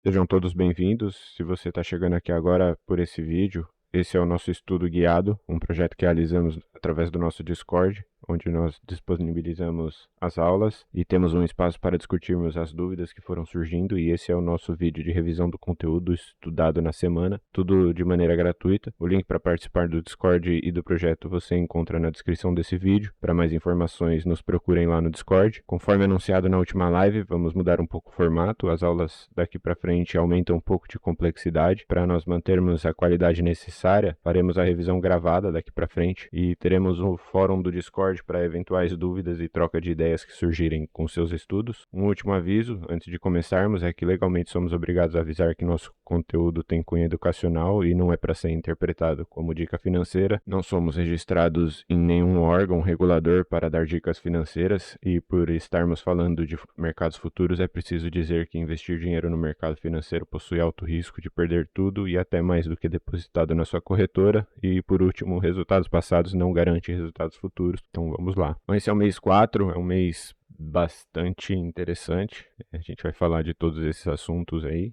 Sejam todos bem-vindos. Se você está chegando aqui agora por esse vídeo, esse é o nosso estudo guiado, um projeto que realizamos através do nosso Discord, onde nós disponibilizamos as aulas e temos um espaço para discutirmos as dúvidas que foram surgindo, e esse é o nosso vídeo de revisão do conteúdo estudado na semana, tudo de maneira gratuita. O link para participar do Discord e do projeto você encontra na descrição desse vídeo. Para mais informações, nos procurem lá no Discord. Conforme anunciado na última live, vamos mudar um pouco o formato. As aulas daqui para frente aumentam um pouco de complexidade. Para nós mantermos a qualidade necessária, faremos a revisão gravada daqui para frente e teremos um fórum do Discord para eventuais dúvidas e troca de ideias que surgirem com seus estudos. Um último aviso, antes de começarmos, é que legalmente somos obrigados a avisar que nosso conteúdo tem cunho educacional e não é para ser interpretado como dica financeira. Não somos registrados em nenhum órgão regulador para dar dicas financeiras, e por estarmos falando de mercados futuros, é preciso dizer que investir dinheiro no mercado financeiro possui alto risco de perder tudo e até mais do que depositado na sua corretora. E por último, resultados passados não garantem resultados futuros. Então vamos lá. Então, esse é o mês 4, é um mês bastante interessante. A gente vai falar de todos esses assuntos aí,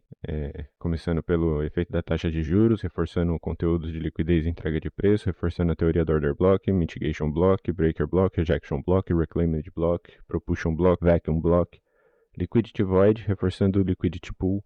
começando pelo efeito da taxa de juros, reforçando conteúdos de liquidez e entrega de preço, reforçando a teoria do order block, mitigation block, breaker block, rejection block, reclaimed block, propulsion block, vacuum block, liquidity void, reforçando o liquidity pool,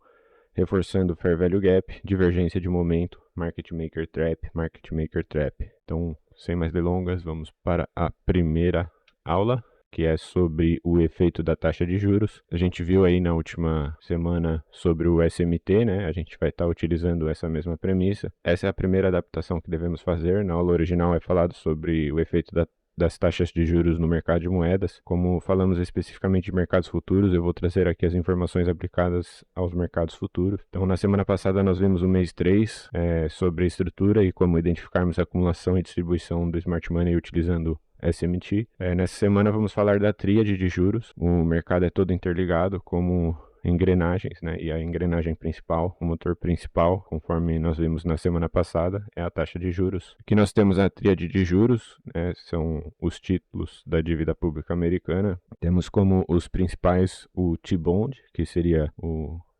reforçando o fair value gap, divergência de momento, market maker trap, market maker trap. Então, sem mais delongas, vamos para a primeira aula, que é sobre o efeito da taxa de juros. A gente viu aí na última semana sobre o SMT, né? A gente vai estar utilizando essa mesma premissa. Essa é a primeira adaptação que devemos fazer. Na aula original é falado sobre o efeito das taxas de juros no mercado de moedas. Como falamos especificamente de mercados futuros, eu vou trazer aqui as informações aplicadas aos mercados futuros. Então, na semana passada nós vimos o mês 3 sobre a estrutura e como identificarmos a acumulação e distribuição do Smart Money utilizando SMT. Nessa semana vamos falar da tríade de juros. O mercado é todo interligado como engrenagens, né? E a engrenagem principal, o motor principal, conforme nós vimos na semana passada, é a taxa de juros. Aqui nós temos a tríade de juros, né? São os títulos da dívida pública americana. Temos como os principais o T-Bond, que seria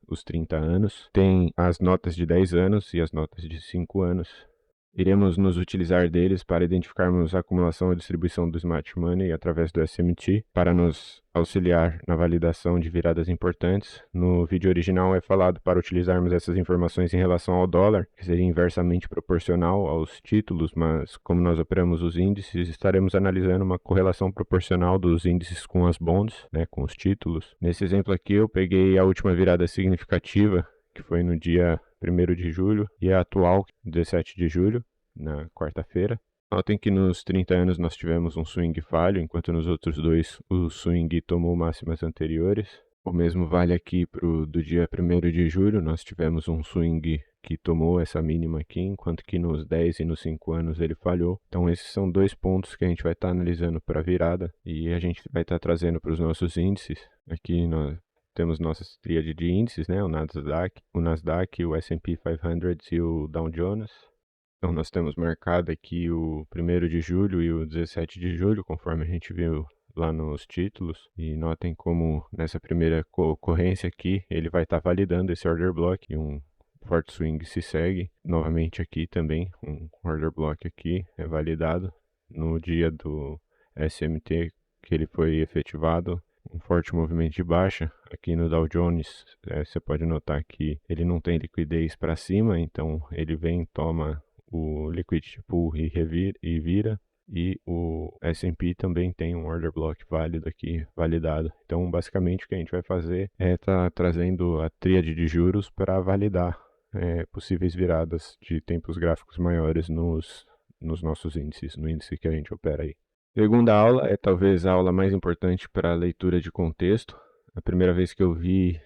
os 30 anos. Tem as notas de 10 anos e as notas de 5 anos. Iremos nos utilizar deles para identificarmos a acumulação e distribuição do Smart Money através do SMT, para nos auxiliar na validação de viradas importantes. No vídeo original é falado para utilizarmos essas informações em relação ao dólar, que seria inversamente proporcional aos títulos, mas como nós operamos os índices, estaremos analisando uma correlação proporcional dos índices com as bonds, né, com os títulos. Nesse exemplo aqui eu peguei a última virada significativa, que foi no dia 1º de julho, e a atual, 17 de julho, na quarta-feira. Notem que nos 30 anos nós tivemos um swing falho, enquanto nos outros dois o swing tomou máximas anteriores. O mesmo vale aqui do dia 1º de julho, nós tivemos um swing que tomou essa mínima aqui, enquanto que nos 10 e nos 5 anos ele falhou. Então esses são dois pontos que a gente vai estar analisando para a virada, e a gente vai estar trazendo para os nossos índices. Aqui nós temos nossa tríade de índices, né? O Nasdaq, o S&P 500 e o Dow Jones. Então nós temos marcado aqui o 1º de julho e o 17 de julho, conforme a gente viu lá nos títulos. E notem como nessa primeira ocorrência aqui, ele vai estar validando esse order block, e um forte swing se segue. Novamente aqui também, um order block aqui é validado no dia do SMT que ele foi efetivado. Um forte movimento de baixa. Aqui no Dow Jones, você pode notar que ele não tem liquidez para cima, então ele vem, toma o liquidity pool e vira. E o S&P também tem um order block válido aqui, validado. Então, basicamente, o que a gente vai fazer é estar trazendo a tríade de juros para validar possíveis viradas de tempos gráficos maiores nos nossos índices, no índice que a gente opera aí. Segunda aula é talvez a aula mais importante para a leitura de contexto. A primeira vez que eu vi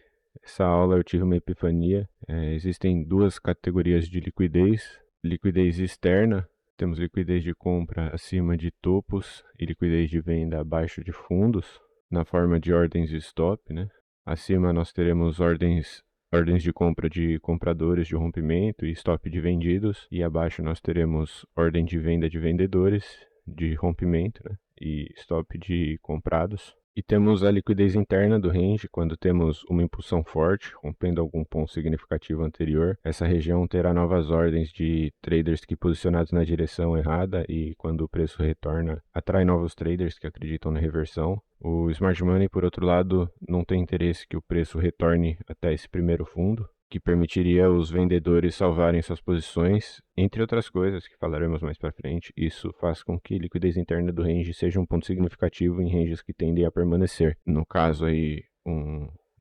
essa aula eu tive uma epifania. Existem duas categorias de liquidez. Liquidez externa, temos liquidez de compra acima de topos e liquidez de venda abaixo de fundos, na forma de ordens de stop, né? Acima nós teremos ordens de compra de compradores de rompimento e stop de vendidos, e abaixo nós teremos ordem de venda de vendedores de rompimento, né, e stop de comprados. E temos a liquidez interna do range, quando temos uma impulsão forte, rompendo algum ponto significativo anterior. Essa região terá novas ordens de traders que posicionados na direção errada e quando o preço retorna, atrai novos traders que acreditam na reversão. O Smart Money, por outro lado, não tem interesse que o preço retorne até esse primeiro fundo, que permitiria os vendedores salvarem suas posições, entre outras coisas que falaremos mais para frente. Isso faz com que a liquidez interna do range seja um ponto significativo em ranges que tendem a permanecer. No caso aí,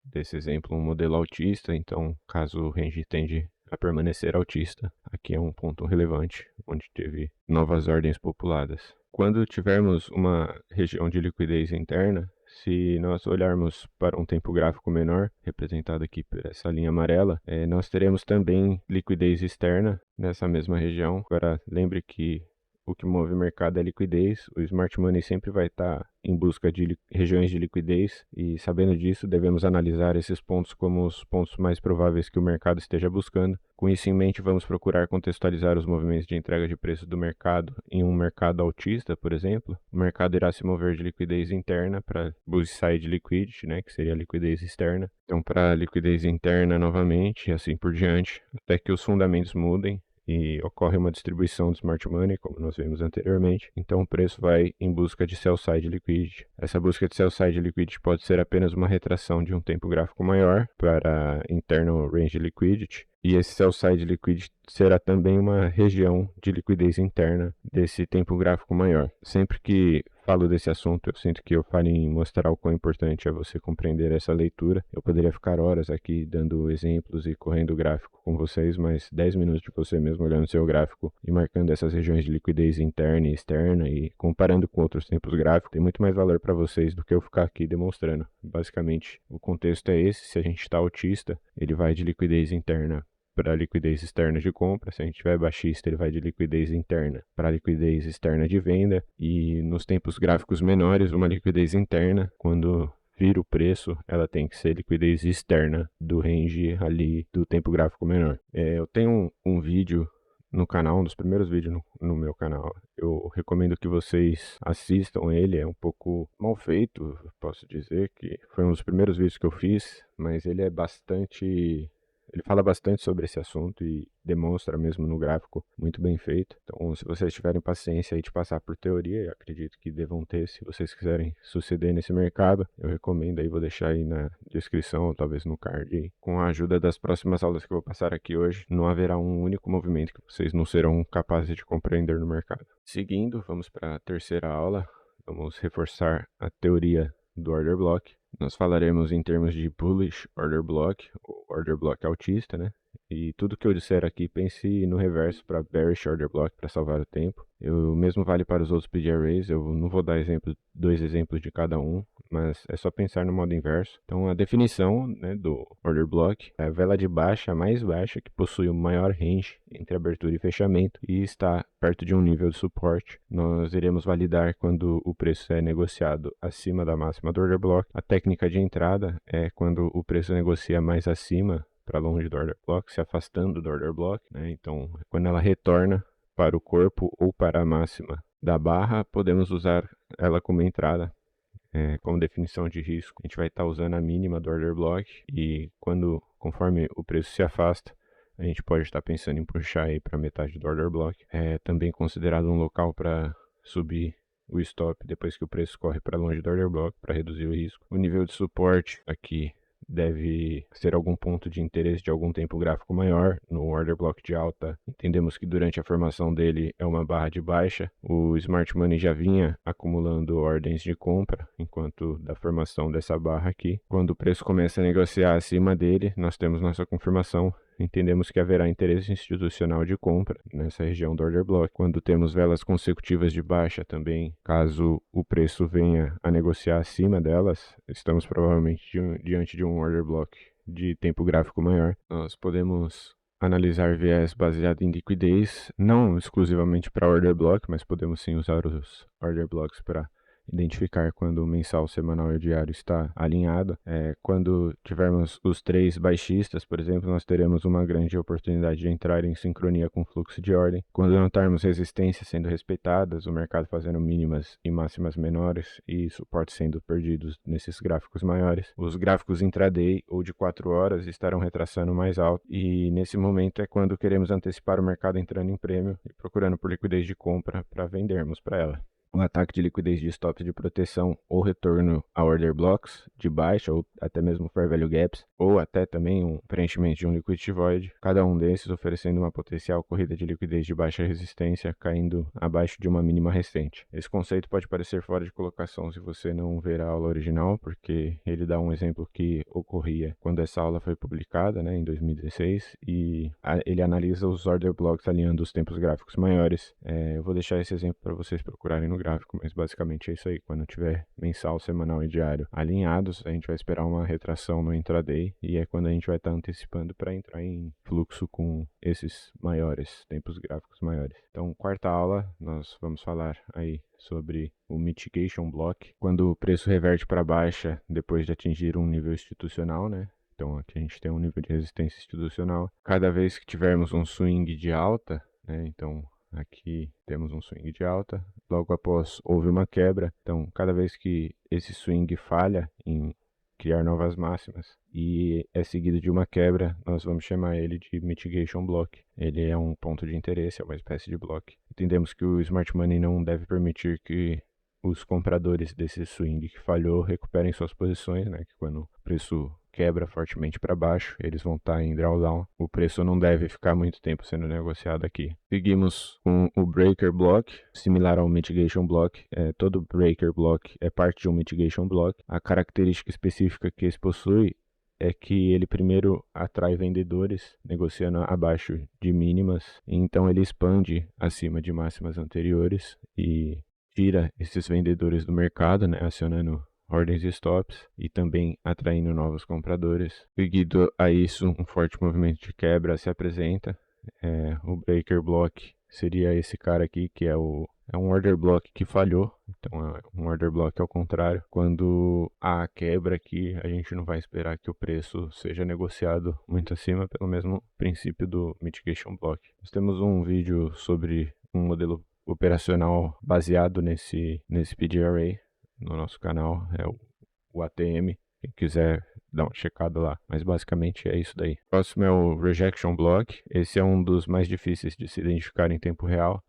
desse exemplo, um modelo altista, então caso o range tende a permanecer altista, aqui é um ponto relevante, onde teve novas ordens populadas. Quando tivermos uma região de liquidez interna, se nós olharmos para um tempo gráfico menor, representado aqui por essa linha amarela, nós teremos também liquidez externa nessa mesma região. Agora, lembre que o que move o mercado é liquidez. O Smart Money sempre vai estar em busca de regiões de liquidez e, sabendo disso, devemos analisar esses pontos como os pontos mais prováveis que o mercado esteja buscando. Com isso em mente, vamos procurar contextualizar os movimentos de entrega de preço do mercado. Em um mercado altista, por exemplo, o mercado irá se mover de liquidez interna para buy-side liquidity, que seria a liquidez externa. Então, para liquidez interna novamente, e assim por diante, até que os fundamentos mudem e ocorre uma distribuição de Smart Money, como nós vimos anteriormente, então o preço vai em busca de Sell Side Liquidity. Essa busca de Sell Side Liquidity pode ser apenas uma retração de um tempo gráfico maior para Internal Range Liquidity, e esse Sell Side Liquidity será também uma região de liquidez interna desse tempo gráfico maior. Sempre que falo desse assunto, eu sinto que eu falo em mostrar o quão importante é você compreender essa leitura. Eu poderia ficar horas aqui dando exemplos e correndo o gráfico com vocês, mas 10 minutos de você mesmo olhando seu gráfico e marcando essas regiões de liquidez interna e externa e comparando com outros tempos gráficos, tem muito mais valor para vocês do que eu ficar aqui demonstrando. Basicamente, o contexto é esse: se a gente está autista, ele vai de liquidez interna para liquidez externa de compra. Se a gente tiver baixista, ele vai de liquidez interna para liquidez externa de venda. E nos tempos gráficos menores, uma liquidez interna, quando vira o preço, ela tem que ser liquidez externa do range ali do tempo gráfico menor. Eu tenho um vídeo no canal, um dos primeiros vídeos no meu canal. Eu recomendo que vocês assistam ele. É um pouco mal feito, posso dizer que foi um dos primeiros vídeos que eu fiz, mas ele é bastante... Ele fala bastante sobre esse assunto e demonstra mesmo no gráfico, muito bem feito. Então, se vocês tiverem paciência aí de passar por teoria, eu acredito que devam ter, se vocês quiserem suceder nesse mercado, eu recomendo aí, vou deixar aí na descrição ou talvez no card aí. Com a ajuda das próximas aulas que eu vou passar aqui hoje, não haverá um único movimento que vocês não serão capazes de compreender no mercado. Seguindo, vamos para a terceira aula. Vamos reforçar a teoria do Order Block. Nós falaremos em termos de Bullish Order Block, ou Order Block altista, E tudo que eu disser aqui, pense no reverso para Bearish Order Block para salvar o tempo. O mesmo vale para os outros PD Arrays. Eu não vou dar dois exemplos de cada um, mas é só pensar no modo inverso. Então, a definição do Order Block é a vela de baixa, a mais baixa, que possui o maior range entre abertura e fechamento e está perto de um nível de suporte. Nós iremos validar quando o preço é negociado acima da máxima do Order Block. A técnica de entrada é quando o preço negocia mais acima, para longe do Order Block, se afastando do Order Block. Então, quando ela retorna para o corpo ou para a máxima da barra, podemos usar ela como entrada. Como definição de risco, a gente vai estar usando a mínima do Order Block e conforme o preço se afasta, a gente pode estar pensando em puxar aí para metade do Order Block. É também considerado um local para subir o stop depois que o preço corre para longe do Order Block, para reduzir o risco. O nível de suporte aqui deve ser algum ponto de interesse de algum tempo gráfico maior. No Order Block de alta, entendemos que durante a formação dele é uma barra de baixa. O Smart Money já vinha acumulando ordens de compra enquanto da formação dessa barra aqui. Quando o preço começa a negociar acima dele, nós temos nossa confirmação. Entendemos que haverá interesse institucional de compra nessa região do Order Block. Quando temos velas consecutivas de baixa também, caso o preço venha a negociar acima delas, estamos provavelmente diante de um Order Block de tempo gráfico maior. Nós podemos analisar viés baseado em liquidez, não exclusivamente para Order Block, mas podemos sim usar os Order Blocks para identificar quando o mensal, semanal e o diário está alinhado. Quando tivermos os três baixistas, por exemplo, nós teremos uma grande oportunidade de entrar em sincronia com o fluxo de ordem. Quando notarmos resistências sendo respeitadas, o mercado fazendo mínimas e máximas menores e suportes sendo perdidos nesses gráficos maiores, os gráficos intraday ou de 4 horas estarão retraçando mais alto, e nesse momento é quando queremos antecipar o mercado entrando em prêmio e procurando por liquidez de compra para vendermos para ela. Um ataque de liquidez de stops de proteção ou retorno a order blocks de baixa ou até mesmo fair value gaps, ou até também um preenchimento de um liquidity void, cada um desses oferecendo uma potencial corrida de liquidez de baixa resistência caindo abaixo de uma mínima recente. Esse conceito pode parecer fora de colocação se você não ver a aula original, porque ele dá um exemplo que ocorria quando essa aula foi publicada, né, em 2016, e ele analisa os order blocks alinhando os tempos gráficos maiores. Eu vou deixar esse exemplo para vocês procurarem no gráfico, mas basicamente é isso aí. Quando tiver mensal, semanal e diário alinhados, a gente vai esperar uma retração no intraday, e é quando a gente vai estar antecipando para entrar em fluxo com esses maiores, tempos gráficos maiores. Então, quarta aula, nós vamos falar aí sobre o mitigation block, quando o preço reverte para baixa depois de atingir um nível institucional, né? Então aqui a gente tem um nível de resistência institucional. Cada vez que tivermos um swing de alta, né? Então aqui temos um swing de alta, logo após houve uma quebra. Então cada vez que esse swing falha em criar novas máximas e é seguido de uma quebra, nós vamos chamar ele de mitigation block. Ele é um ponto de interesse, é uma espécie de block. Entendemos que o smart money não deve permitir que os compradores desse swing que falhou recuperem suas posições, né? Que quando o preço quebra fortemente para baixo, eles vão estar em drawdown. O preço não deve ficar muito tempo sendo negociado aqui. Seguimos com o breaker block, similar ao mitigation block. Todo breaker block é parte de um mitigation block. A característica específica que esse possui é que ele primeiro atrai vendedores negociando abaixo de mínimas, então ele expande acima de máximas anteriores e tira esses vendedores do mercado, né, acionando ordens e stops e também atraindo novos compradores. Seguido a isso, um forte movimento de quebra se apresenta. O breaker block seria esse cara aqui, que é um order block que falhou. Então é um order block ao contrário. Quando há quebra aqui, a gente não vai esperar que o preço seja negociado muito acima, pelo mesmo princípio do mitigation block. Nós temos um vídeo sobre um modelo operacional baseado nesse PDRA no nosso canal, é o ATM, quem quiser dar uma checada lá, mas basicamente é isso daí. Próximo é o rejection block. Esse é um dos mais difíceis de se identificar em tempo real.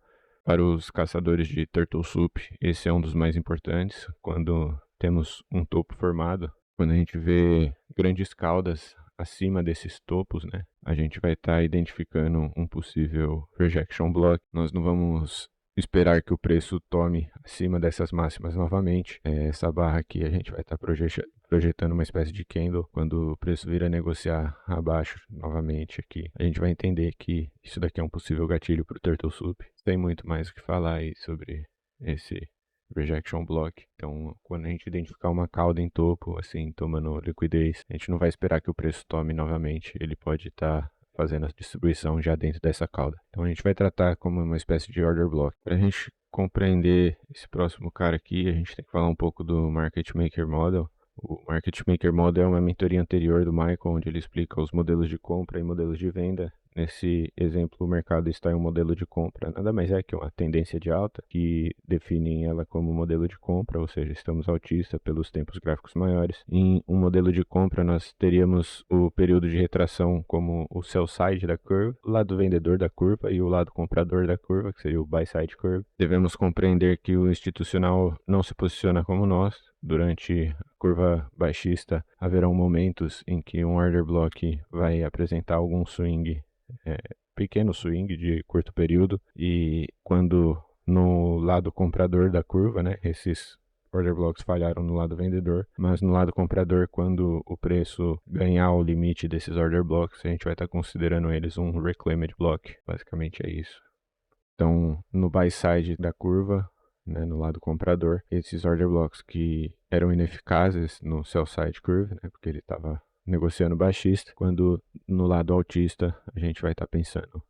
Para os caçadores de turtle soup, esse é um dos mais importantes. Quando temos um topo formado, quando a gente vê grandes caudas acima desses topos, né, a gente vai estar identificando um possível rejection block. Nós não vamos esperar que o preço tome acima dessas máximas novamente. Essa barra aqui a gente vai estar projetando uma espécie de candle. Quando o preço vir a negociar abaixo novamente aqui, a gente vai entender que isso daqui é um possível gatilho para o turtle soup. Tem muito mais o que falar aí sobre esse rejection block. Então, quando a gente identificar uma cauda em topo, assim, tomando liquidez, a gente não vai esperar que o preço tome novamente. Ele pode estar fazendo a distribuição já dentro dessa cauda. Então a gente vai tratar como uma espécie de order block. Para a gente compreender esse próximo cara aqui, a gente tem que falar um pouco do Market Maker Model. O Market Maker Model é uma mentoria anterior do Michael, onde ele explica os modelos de compra e modelos de venda. Nesse exemplo, o mercado está em um modelo de compra, nada mais é que uma tendência de alta, que definem ela como modelo de compra, ou seja, estamos altista pelos tempos gráficos maiores. Em um modelo de compra, nós teríamos o período de retração como o sell side da curva, o lado vendedor da curva e o lado comprador da curva, que seria o buy side curve. Devemos compreender que o institucional não se posiciona como nós. Durante a curva baixista, haverão momentos em que um order block vai apresentar algum swing, pequeno swing de curto período, e quando no lado comprador da curva, né, esses order blocks falharam no lado vendedor, mas no lado comprador, quando o preço ganhar o limite desses order blocks, a gente vai estar considerando eles um reclaimed block. Basicamente é isso. Então, no buy side da curva, né, no lado comprador, esses order blocks que eram ineficazes no sell side curve, né, porque ele estava negociando baixista, quando no lado altista a gente vai estar pensando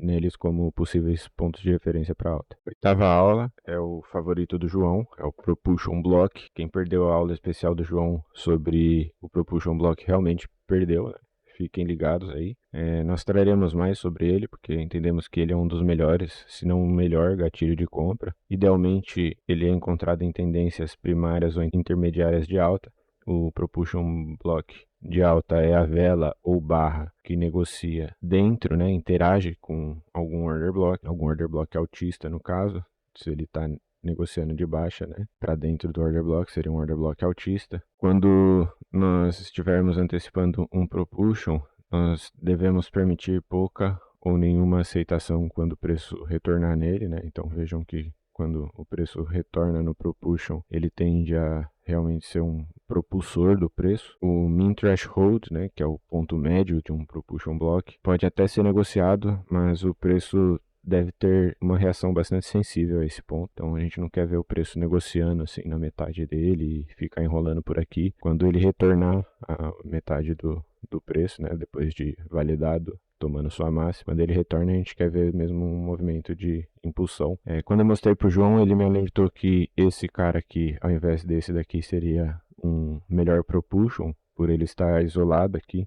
neles como possíveis pontos de referência para alta. Oitava aula é o favorito do João, é o Propulsion Block. Quem perdeu a aula especial do João sobre o Propulsion Block realmente perdeu, né? Fiquem ligados aí. Nós traremos mais sobre ele, porque entendemos que ele é um dos melhores, se não o melhor gatilho de compra. Idealmente, ele é encontrado em tendências primárias ou intermediárias de alta. O Propulsion Block de alta é a vela ou barra que negocia dentro, né, interage com algum order block altista no caso, se ele está negociando de baixa, né, para dentro do order block, seria um order block altista. Quando nós estivermos antecipando um propulsion, nós devemos permitir pouca ou nenhuma aceitação quando o preço retornar nele, né? Então vejam que quando o preço retorna no propulsion, ele tende a realmente ser um propulsor do preço. O mean threshold, né, que é o ponto médio de um propulsion block, pode até ser negociado, mas o preço deve ter uma reação bastante sensível a esse ponto. Então a gente não quer ver o preço negociando assim na metade dele e ficar enrolando por aqui. Quando ele retornar a metade do preço, né, depois de validado, tomando sua máxima, quando ele retorna a gente quer ver mesmo um movimento de impulsão. Quando eu mostrei pro João, ele me alertou que esse cara aqui, ao invés desse daqui, seria um melhor propulsion, por ele estar isolado aqui.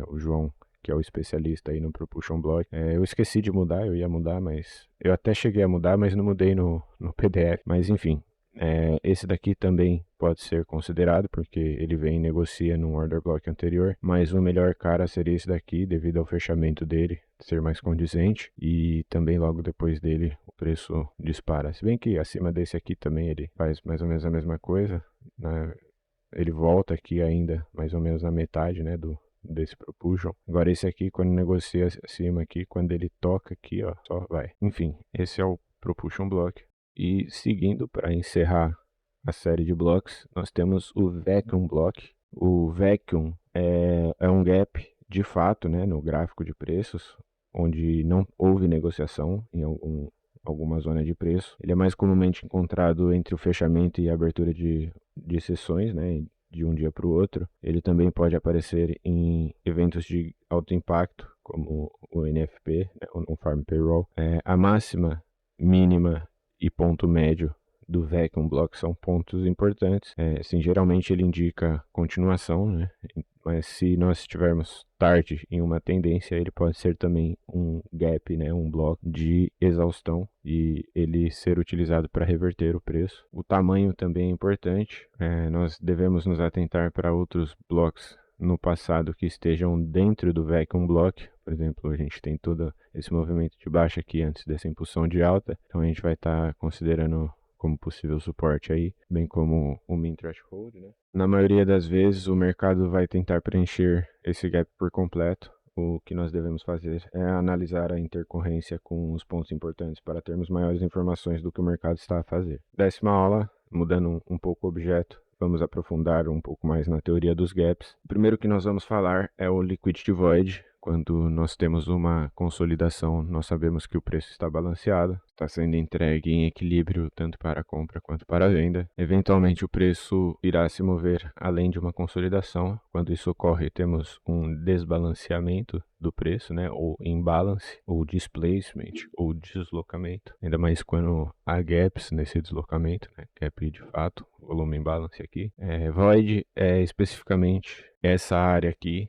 O João, que é o especialista aí no Propulsion Block. Eu esqueci de mudar, eu ia mudar, mas... Eu até cheguei a mudar, mas não mudei no PDF. Mas enfim, esse daqui também pode ser considerado, porque ele vem e negocia num order block anterior, mas o melhor cara seria esse daqui, devido ao fechamento dele ser mais condizente, e também logo depois dele o preço dispara. Se bem que acima desse aqui também ele faz mais ou menos a mesma coisa, né? Ele volta aqui ainda mais ou menos na metade, né, desse propulsion. Agora esse aqui, quando negocia acima aqui, quando ele toca aqui, ó, só vai. Enfim, esse é o Propulsion Block. E seguindo, para encerrar a série de blocos, nós temos o Vacuum Block. O Vacuum é um gap, de fato, né, no gráfico de preços, onde não houve negociação em alguma zona de preço. Ele é mais comumente encontrado entre o fechamento e a abertura de sessões, né, de um dia para o outro. Ele também pode aparecer em eventos de alto impacto, como o NFP, né, o Non-Farm Payroll. A máxima, mínima e ponto médio do Vacuum Block são pontos importantes. Assim, geralmente ele indica continuação, né? Mas se nós estivermos tarde em uma tendência, ele pode ser também um gap, né, um bloco de exaustão, e ele ser utilizado para reverter o preço. O tamanho também é importante. Nós devemos nos atentar para outros blocos no passado que estejam dentro do Vacuum Block. Por exemplo, a gente tem todo esse movimento de baixa aqui antes dessa impulsão de alta, então a gente vai estar considerando como possível suporte aí, bem como o mean threshold, né? Na maioria das vezes o mercado vai tentar preencher esse gap por completo. O que nós devemos fazer é analisar a intercorrência com os pontos importantes para termos maiores informações do que o mercado está a fazer. 10ª aula, mudando um pouco o objeto, vamos aprofundar um pouco mais na teoria dos gaps. O primeiro que nós vamos falar é o Liquidity Void. Quando nós temos uma consolidação, nós sabemos que o preço está balanceado, está sendo entregue em equilíbrio tanto para a compra quanto para a venda. Eventualmente o preço irá se mover além de uma consolidação. Quando isso ocorre, temos um desbalanceamento do preço, né, ou imbalance, ou displacement, ou deslocamento. Ainda mais quando há gaps nesse deslocamento, né, gap de fato, volume imbalance aqui. Void é especificamente essa área aqui,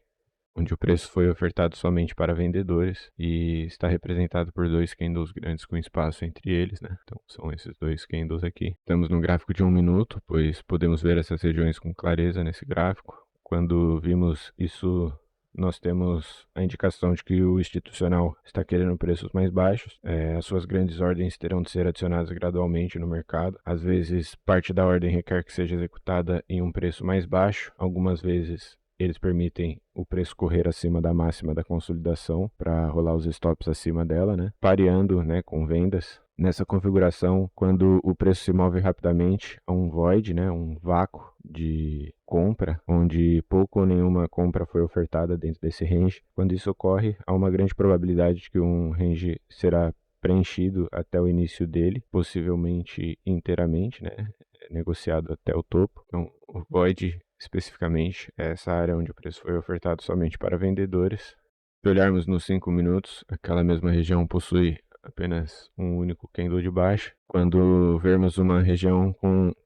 onde o preço foi ofertado somente para vendedores e está representado por dois candles grandes com espaço entre eles, né? Então são esses dois candles aqui. Estamos no gráfico de 1 minuto, pois podemos ver essas regiões com clareza nesse gráfico. Quando vimos isso, nós temos a indicação de que o institucional está querendo preços mais baixos. As suas grandes ordens terão de ser adicionadas gradualmente no mercado. Às vezes, parte da ordem requer que seja executada em um preço mais baixo. Algumas vezes, eles permitem o preço correr acima da máxima da consolidação para rolar os stops acima dela, né? Pareando, né, com vendas. Nessa configuração, quando o preço se move rapidamente a um void, né, um vácuo de compra, onde pouco ou nenhuma compra foi ofertada dentro desse range, quando isso ocorre, há uma grande probabilidade de que um range será preenchido até o início dele, possivelmente inteiramente, né, negociado até o topo. Então, o void especificamente é essa área onde o preço foi ofertado somente para vendedores. Se olharmos nos 5 minutos, aquela mesma região possui apenas um único candle de baixa. Quando vermos uma região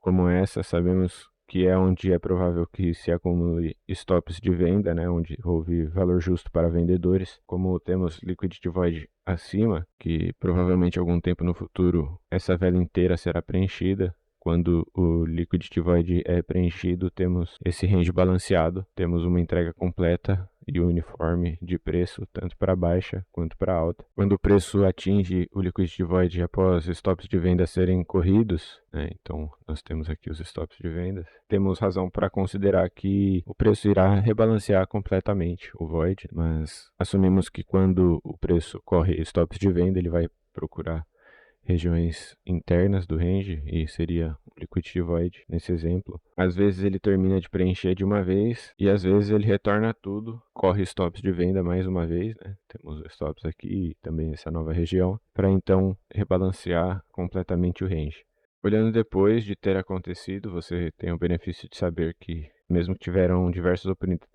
como essa, sabemos que é onde é provável que se acumule stops de venda, né, onde houve valor justo para vendedores. Como temos liquidity void acima, que provavelmente algum tempo no futuro essa vela inteira será preenchida. Quando o liquidity void é preenchido, temos esse range balanceado, temos uma entrega completa e uniforme de preço, tanto para baixa quanto para alta. Quando o preço atinge o liquidity void após stops de venda serem corridos, né, então nós temos aqui os stops de vendas, temos razão para considerar que o preço irá rebalancear completamente o void, mas assumimos que quando o preço corre stops de venda, ele vai procurar regiões internas do range, e seria o liquidity void nesse exemplo. Às vezes ele termina de preencher de uma vez e às vezes ele retorna tudo, corre stops de venda mais uma vez, né? Temos stops aqui e também essa nova região, para então rebalancear completamente o range. Olhando depois de ter acontecido, você tem o benefício de saber que, mesmo que tiveram diversas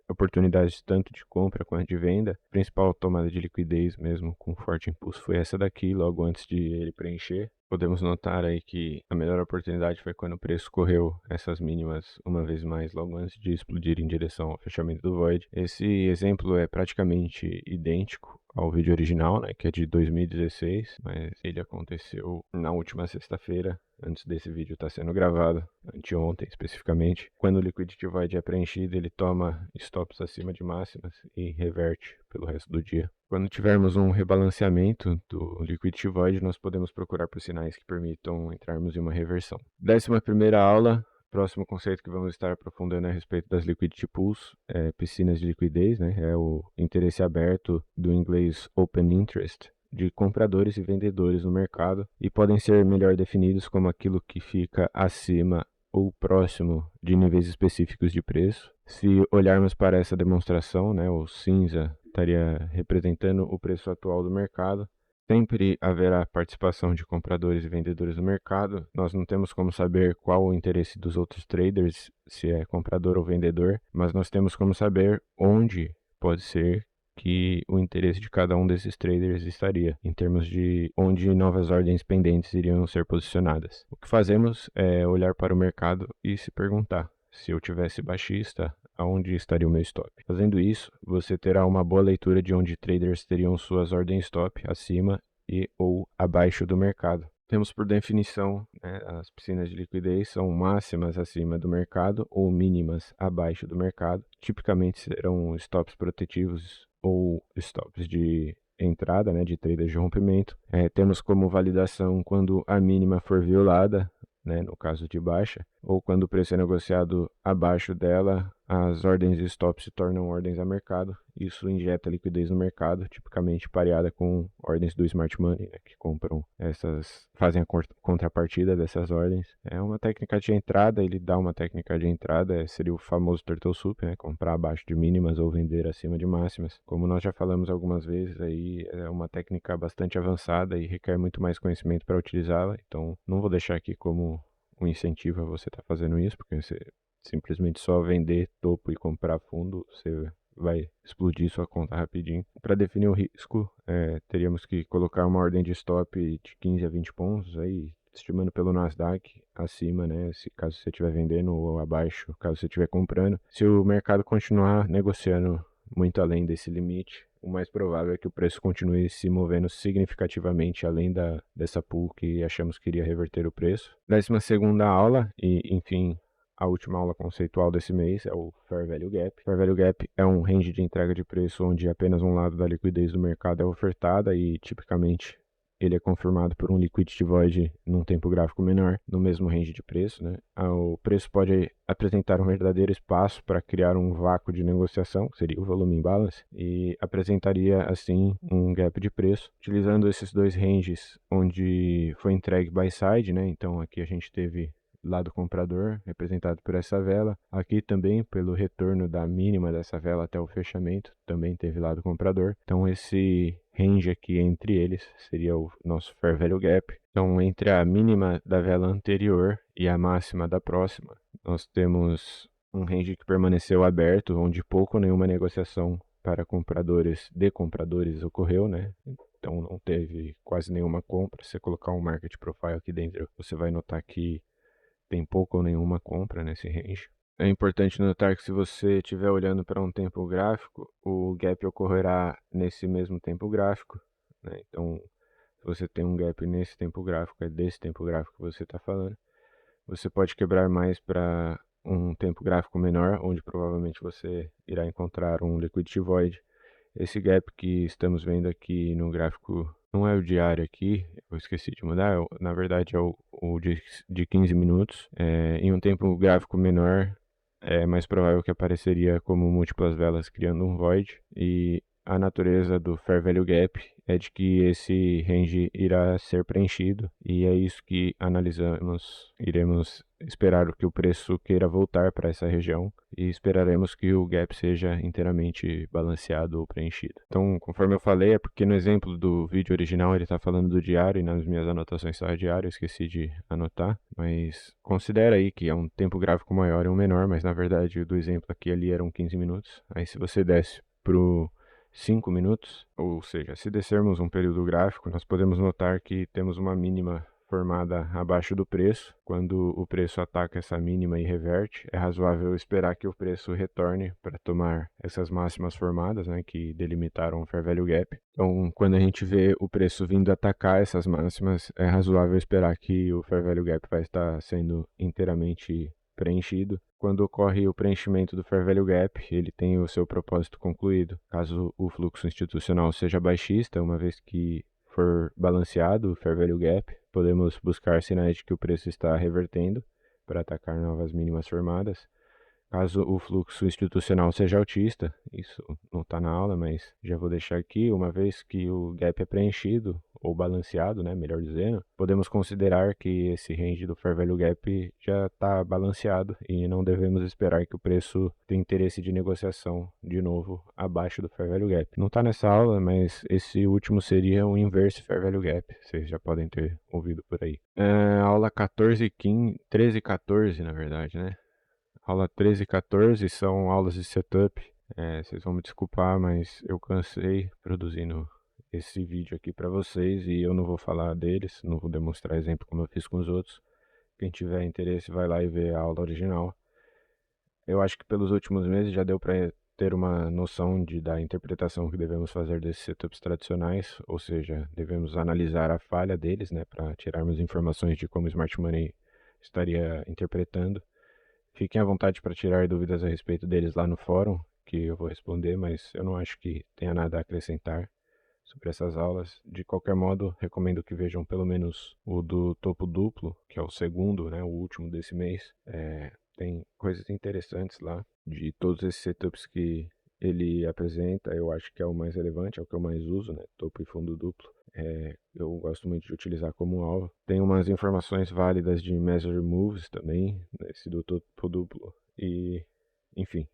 oportunidades tanto de compra quanto de venda, a principal tomada de liquidez mesmo com forte impulso foi essa daqui, logo antes de ele preencher. Podemos notar aí que a melhor oportunidade foi quando o preço correu essas mínimas uma vez mais, logo antes de explodir em direção ao fechamento do void. Esse exemplo é praticamente idêntico ao vídeo original, né, que é de 2016, mas ele aconteceu na última sexta-feira, antes desse vídeo estar sendo gravado, anteontem especificamente. Quando o liquidity void é preenchido, ele toma stops acima de máximas e reverte pelo resto do dia. Quando tivermos um rebalanceamento do liquidity void, nós podemos procurar por sinais que permitam entrarmos em uma reversão. 11ª aula. Próximo conceito que vamos estar aprofundando é a respeito das liquidity pools, piscinas de liquidez, né? É o interesse aberto, do inglês open interest, de compradores e vendedores no mercado, e podem ser melhor definidos como aquilo que fica acima ou próximo de níveis específicos de preço. Se olharmos para essa demonstração, né, o cinza estaria representando o preço atual do mercado. Sempre haverá participação de compradores e vendedores no mercado. Nós não temos como saber qual o interesse dos outros traders, se é comprador ou vendedor, mas nós temos como saber onde pode ser que o interesse de cada um desses traders estaria, em termos de onde novas ordens pendentes iriam ser posicionadas. O que fazemos é olhar para o mercado e se perguntar: se eu tivesse baixista, aonde estaria o meu stop? Fazendo isso, você terá uma boa leitura de onde traders teriam suas ordens stop acima e ou abaixo do mercado. Temos por definição, né, as piscinas de liquidez são máximas acima do mercado ou mínimas abaixo do mercado. Tipicamente serão stops protetivos ou stops de entrada, né, de traders de rompimento. Temos como validação quando a mínima for violada, né, no caso de baixa, ou quando o preço é negociado abaixo dela, as ordens de stop se tornam ordens a mercado. Isso injeta liquidez no mercado, tipicamente pareada com ordens do Smart Money, né, que compram fazem a contrapartida dessas ordens. É uma técnica de entrada, ele dá uma técnica de entrada, seria o famoso turtle soup, né, comprar abaixo de mínimas ou vender acima de máximas. Como nós já falamos algumas vezes, aí é uma técnica bastante avançada e requer muito mais conhecimento para utilizá-la, então não vou deixar aqui como um incentivo a você estar fazendo isso, porque você simplesmente só vender topo e comprar fundo, você vai explodir sua conta rapidinho. Para definir o risco, teríamos que colocar uma ordem de stop de 15 a 20 pontos, aí, estimando pelo Nasdaq, acima, né, se caso você estiver vendendo, ou abaixo, caso você estiver comprando. Se o mercado continuar negociando muito além desse limite, o mais provável é que o preço continue se movendo significativamente além dessa pool que achamos que iria reverter o preço. 12ª aula, e enfim, a última aula conceitual desse mês, é o Fair Value Gap. Fair Value Gap é um range de entrega de preço onde apenas um lado da liquidez do mercado é ofertada e tipicamente ele é confirmado por um liquidity void num tempo gráfico menor, no mesmo range de preço, né? O preço pode apresentar um verdadeiro espaço para criar um vácuo de negociação, que seria o volume imbalance, e apresentaria assim um gap de preço. Utilizando esses dois ranges onde foi entregue buy side, né? Então aqui a gente teve lado comprador, representado por essa vela. Aqui também, pelo retorno da mínima dessa vela até o fechamento, também teve lado comprador. Então esse range aqui entre eles seria o nosso Fair Value Gap. Então, entre a mínima da vela anterior e a máxima da próxima, nós temos um range que permaneceu aberto, onde pouco ou nenhuma negociação para compradores de compradores ocorreu, né? Então não teve quase nenhuma compra. Se você colocar um market profile aqui dentro, você vai notar que tem pouca ou nenhuma compra nesse range. É importante notar que se você estiver olhando para um tempo gráfico, o gap ocorrerá nesse mesmo tempo gráfico, né? Então, se você tem um gap nesse tempo gráfico, é desse tempo gráfico que você está falando, você pode quebrar mais para um tempo gráfico menor, onde provavelmente você irá encontrar um liquidity void. Esse gap que estamos vendo aqui no gráfico não é o diário aqui, eu esqueci de mudar, na verdade é o de 15 minutos. Em um tempo gráfico menor, é mais provável que apareceria como múltiplas velas criando um void, e a natureza do Fair Value Gap é de que esse range irá ser preenchido, e é isso que analisamos. Iremos esperar que o preço queira voltar para essa região e esperaremos que o gap seja inteiramente balanceado ou preenchido. Então, conforme eu falei, é porque no exemplo do vídeo original ele está falando do diário e nas minhas anotações está diário, eu esqueci de anotar, mas considera aí que é um tempo gráfico maior e um menor, mas na verdade do exemplo aqui ali eram 15 minutos. Aí se você desce para o 5 minutos, ou seja, se descermos um período gráfico, nós podemos notar que temos uma mínima formada abaixo do preço. Quando o preço ataca essa mínima e reverte, é razoável esperar que o preço retorne para tomar essas máximas formadas, né, que delimitaram o Fair Value Gap. Então, quando a gente vê o preço vindo atacar essas máximas, é razoável esperar que o Fair Value Gap vai estar sendo inteiramente preenchido. Quando ocorre o preenchimento do Fair Value Gap, ele tem o seu propósito concluído. Caso o fluxo institucional seja baixista, uma vez que for balanceado o Fair Value Gap, podemos buscar sinais de que o preço está revertendo para atacar novas mínimas formadas. Caso o fluxo institucional seja altista, isso não está na aula, mas já vou deixar aqui, uma vez que o gap é preenchido, ou balanceado, né, melhor dizendo, podemos considerar que esse range do Fair Value Gap já está balanceado e não devemos esperar que o preço tenha interesse de negociação de novo abaixo do Fair Value Gap. Não está nessa aula, mas esse último seria um Inverse Fair Value Gap, vocês já podem ter ouvido por aí. Aula 14 e 15, 13 e 14, na verdade, né? Aula 13 e 14 são aulas de setup. Vocês vão me desculpar, mas eu cansei produzindo esse vídeo aqui para vocês e eu não vou falar deles, não vou demonstrar exemplo como eu fiz com os outros. Quem tiver interesse vai lá e vê a aula original. Eu acho que pelos últimos meses já deu para ter uma noção da interpretação que devemos fazer desses setups tradicionais, ou seja, devemos analisar a falha deles, né, para tirarmos informações de como o Smart Money estaria interpretando. Fiquem à vontade para tirar dúvidas a respeito deles lá no fórum, que eu vou responder, mas eu não acho que tenha nada a acrescentar sobre essas aulas. De qualquer modo, recomendo que vejam pelo menos o do topo duplo, que é o segundo, né, o último desse mês. Tem coisas interessantes lá, de todos esses setups que ele apresenta, eu acho que é o mais relevante, é o que eu mais uso, né, topo e fundo duplo. Eu gosto muito de utilizar como alvo. Tem umas informações válidas de measure moves também, nesse do topo duplo. E, enfim,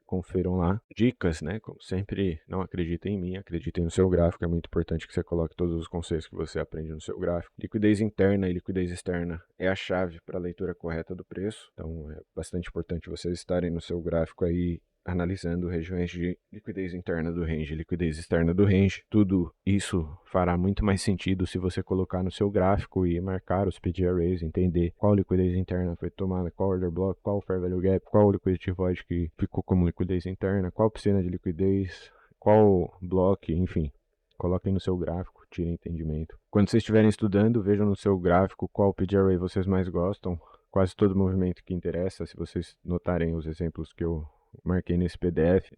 confiram lá. Dicas, né? Como sempre, não acreditem em mim, acreditem no seu gráfico. É muito importante que você coloque todos os conceitos que você aprende no seu gráfico. Liquidez interna e liquidez externa é a chave para a leitura correta do preço. Então, é bastante importante vocês estarem no seu gráfico aí analisando regiões de liquidez interna do range, liquidez externa do range. Tudo isso fará muito mais sentido se você colocar no seu gráfico e marcar os PD arrays, entender qual liquidez interna foi tomada, qual order block, qual fair value gap, qual liquidity void que ficou como liquidez interna, qual piscina de liquidez, qual block, enfim. Coloquem no seu gráfico, tirem entendimento. Quando vocês estiverem estudando, vejam no seu gráfico qual PD array vocês mais gostam, quase todo movimento que interessa. Se vocês notarem os exemplos que eu marquei nesse PDF,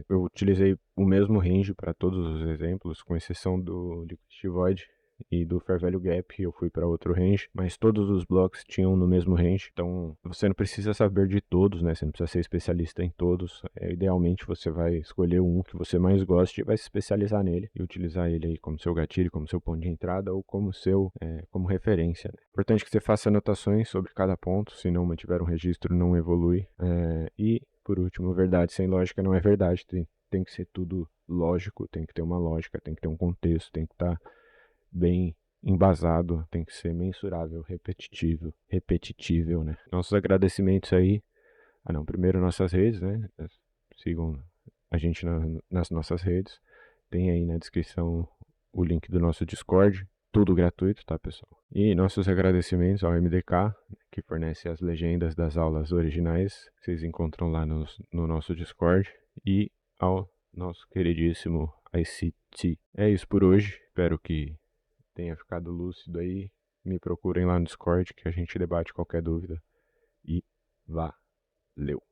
eu utilizei o mesmo range para todos os exemplos, com exceção do Liquidity Void e do Fair Value Gap, eu fui para outro range, mas todos os blocos tinham no mesmo range, então você não precisa saber de todos, né? Você não precisa ser especialista em todos. Idealmente você vai escolher um que você mais goste e vai se especializar nele e utilizar ele aí como seu gatilho, como seu ponto de entrada ou como como referência, né? Importante que você faça anotações sobre cada ponto, se não mantiver um registro não evolui. E por último, verdade sem lógica não é verdade. Tem que ser tudo lógico, tem que ter uma lógica, tem que ter um contexto, tem que estar bem embasado, tem que ser mensurável, repetível, né? Nossos agradecimentos aí. Primeiro nossas redes, né? Sigam a gente nas nossas redes. Tem aí na descrição o link do nosso Discord, tudo gratuito, tá, pessoal? E nossos agradecimentos ao MDK, que fornece as legendas das aulas originais, que vocês encontram lá no nosso Discord, e ao nosso queridíssimo ICT. É isso por hoje, espero que tenha ficado lúcido aí. Me procurem lá no Discord que a gente debate qualquer dúvida. E valeu!